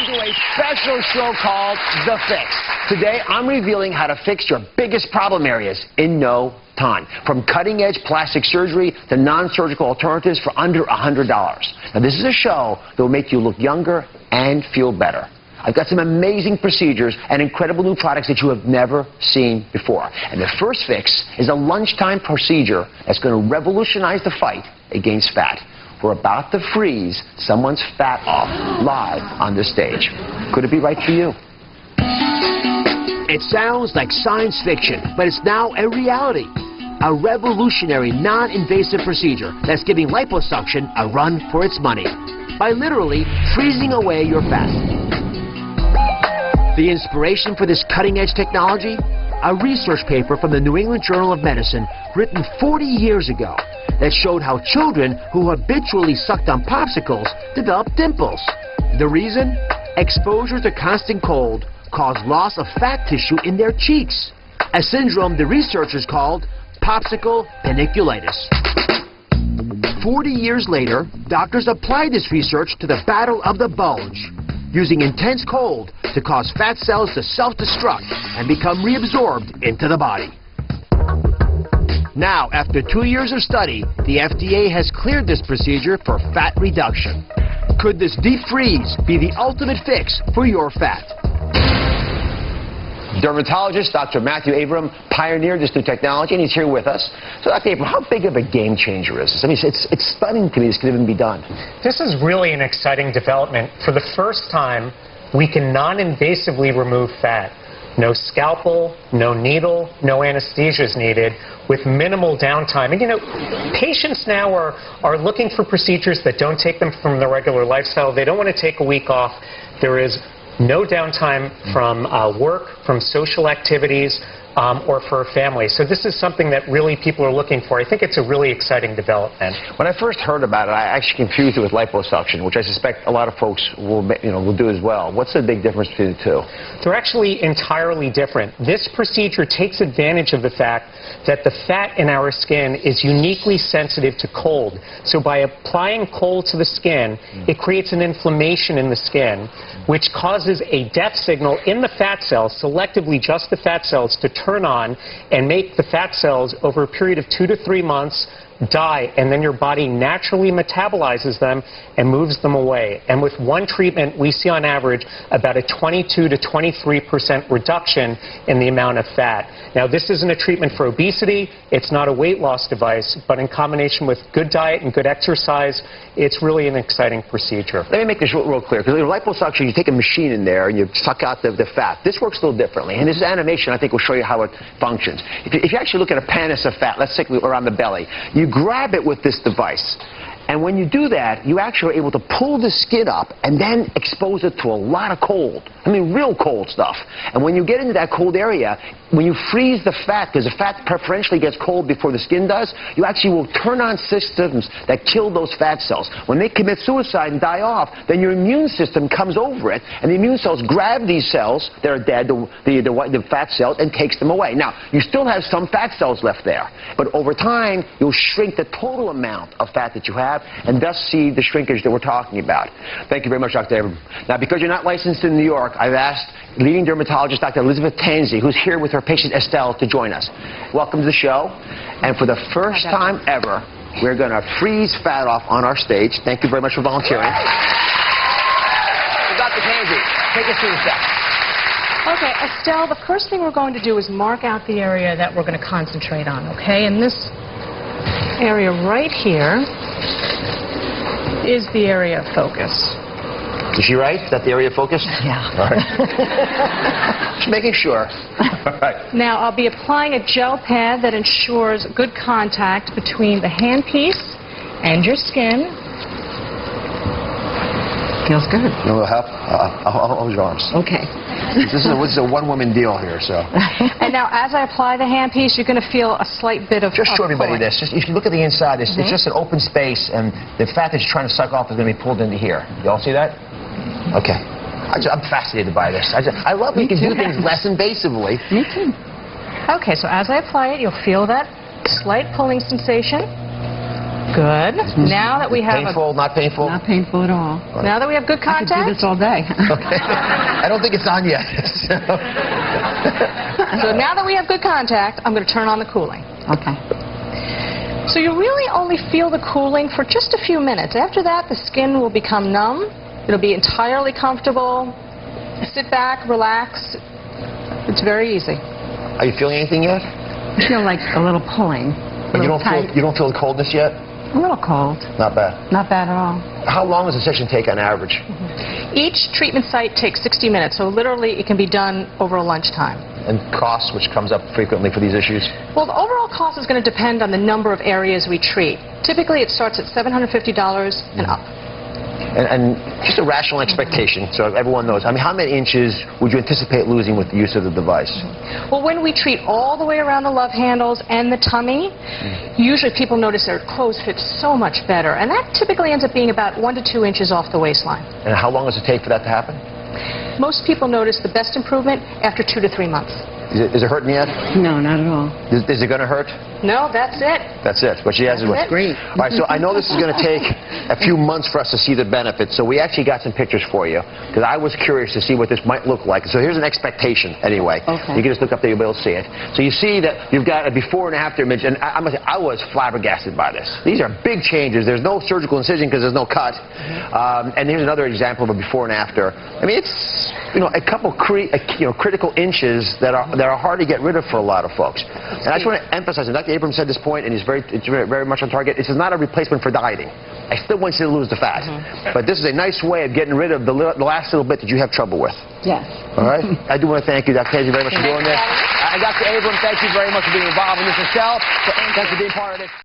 to a special show called The Fix. Today, I'm revealing how to fix your biggest problem areas in no time. From cutting-edge plastic surgery to non-surgical alternatives for under $100. Now, this is a show that will make you look younger and feel better. I've got some amazing procedures and incredible new products that you have never seen before. And the first fix is a lunchtime procedure that's going to revolutionize the fight against fat. We're about to freeze someone's fat off live on this stage. Could it be right for you? It sounds like science fiction, but it's now a reality. A revolutionary, non-invasive procedure that's giving liposuction a run for its money by literally freezing away your fat. The inspiration for this cutting-edge technology? A research paper from the New England Journal of Medicine written 40 years ago that showed how children who habitually sucked on popsicles developed dimples. The reason? Exposure to constant cold caused loss of fat tissue in their cheeks, a syndrome the researchers called popsicle paniculitis. 40 years later, doctors applied this research to the battle of the bulge, using intense cold to cause fat cells to self-destruct and become reabsorbed into the body. Now, after 2 years of study, the FDA has cleared this procedure for fat reduction. Could this deep freeze be the ultimate fix for your fat? Dermatologist Dr. Matthew Abram pioneered this new technology, and he's here with us. So, Dr. Abram, how big of a game changer is this? I mean, it's stunning to me this could even be done. This is really an exciting development. For the first time, we can non-invasively remove fat. No scalpel, no needle, no anesthesia is needed, with minimal downtime. And you know, patients now are looking for procedures that don't take them from their regular lifestyle. They don't want to take a week off. There is no downtime from work, from social activities, or for a family. So this is something that really people are looking for. I think it's a really exciting development. When I first heard about it, I actually confused it with liposuction, which I suspect a lot of folks will do as well. What's the big difference between the two? They're actually entirely different. This procedure takes advantage of the fact that the fat in our skin is uniquely sensitive to cold. So by applying cold to the skin, it creates an inflammation in the skin, which causes a death signal in the fat cells, selectively just the fat cells, to turn on and make the fat cells over a period of 2 to 3 months die, and then your body naturally metabolizes them and moves them away. And with one treatment, we see on average about a 22 to 23% reduction in the amount of fat. Now, this isn't a treatment for obesity, it's not a weight loss device, but in combination with good diet and good exercise, it's really an exciting procedure. Let me make this real clear, because in liposuction, you take a machine in there and you suck out the fat. This works a little differently, and this animation, I think, will show you how it functions. If you actually look at a panis of fat, let's say around the belly, you grab it with this device. And when you do that, you actually are able to pull the skin up and then expose it to a lot of cold. I mean, real cold stuff. And when you get into that cold area, when you freeze the fat, because the fat preferentially gets cold before the skin does, you actually will turn on systems that kill those fat cells. When they commit suicide and die off, then your immune system comes over it, and the immune cells grab these cells that are dead, the fat cells, and takes them away. Now, you still have some fat cells left there, but over time, you'll shrink the total amount of fat that you have, and thus see the shrinkage that we're talking about. Thank you very much, Dr. Abram. Now, because you're not licensed in New York, I've asked leading dermatologist Dr. Elizabeth Tansey, who's here with her patient Estelle, to join us. Welcome to the show. And for the first time ever, we're going to freeze fat off on our stage. Thank you very much for volunteering. So, Dr. Tansey, take us through the steps. Okay, Estelle, the first thing we're going to do is mark out the area that we're going to concentrate on, okay? And this area right here is the area of focus. Is she right? Is that the area of focus? Yeah. All right. Just making sure. All right. Now, I'll be applying a gel pad that ensures good contact between the handpiece and your skin. Feels good. No, it'll help. I'll hold your arms. Okay. This is a one-woman deal here, so. And now, as I apply the handpiece, you're going to feel a slight bit of Just show everybody pulling. this. Just, if you look at the inside, it's just an open space, and the fat that you're trying to suck off is going to be pulled into here. You all see that? Okay. I'm fascinated by this. I love when you can do things less invasively. Me too. Okay, so as I apply it, you'll feel that slight pulling sensation. Good. Now that we have painful, not painful? Not painful at all. now that we have good I could do contact, this all day. Okay. I don't think it's on yet. so now that we have good contact, I'm going to turn on the cooling. Okay. So you really only feel the cooling for just a few minutes. After that, the skin will become numb. It'll be entirely comfortable. Sit back, relax. It's very easy. Are you feeling anything yet? I feel like a little pulling. But you don't feel the coldness yet? A little cold. Not bad. Not bad at all. How long does a session take on average? Each treatment site takes 60 minutes, so literally it can be done over a lunchtime. And cost, which comes up frequently for these issues? Well, the overall cost is going to depend on the number of areas we treat. Typically, it starts at $750 and up. And just a rational expectation, so everyone knows. I mean, how many inches would you anticipate losing with the use of the device? Well, when we treat all the way around the love handles and the tummy, usually people notice their clothes fit so much better. And that typically ends up being about 1 to 2 inches off the waistline. And how long does it take for that to happen? Most people notice the best improvement after 2 to 3 months. Is it hurting yet? No, not at all. Is it going to hurt? No, that's it. That's it. What she has is That's it. Great. All right, so I know this is going to take a few months for us to see the benefits, so we actually got some pictures for you, because I was curious to see what this might look like. So here's an expectation, anyway. Okay. You can just look up there, you'll be able to see it. So you see that you've got a before and after image, and I must say, I was flabbergasted by this. These are big changes. There's no surgical incision because there's no cut. And here's another example of a before and after. I mean, it's, you know, a couple critical inches that are hard to get rid of for a lot of folks. And I just want to emphasize, and Dr. Abrams said this point, and it's very much on target. This is not a replacement for dieting. I still want you to lose the fat. But this is a nice way of getting rid of the last little bit that you have trouble with. Yes. All right? I do want to thank you, Dr. Casey, very much for doing this. And Dr. Abrams, thank you very much for being involved in this yourself. Thanks for being part of this.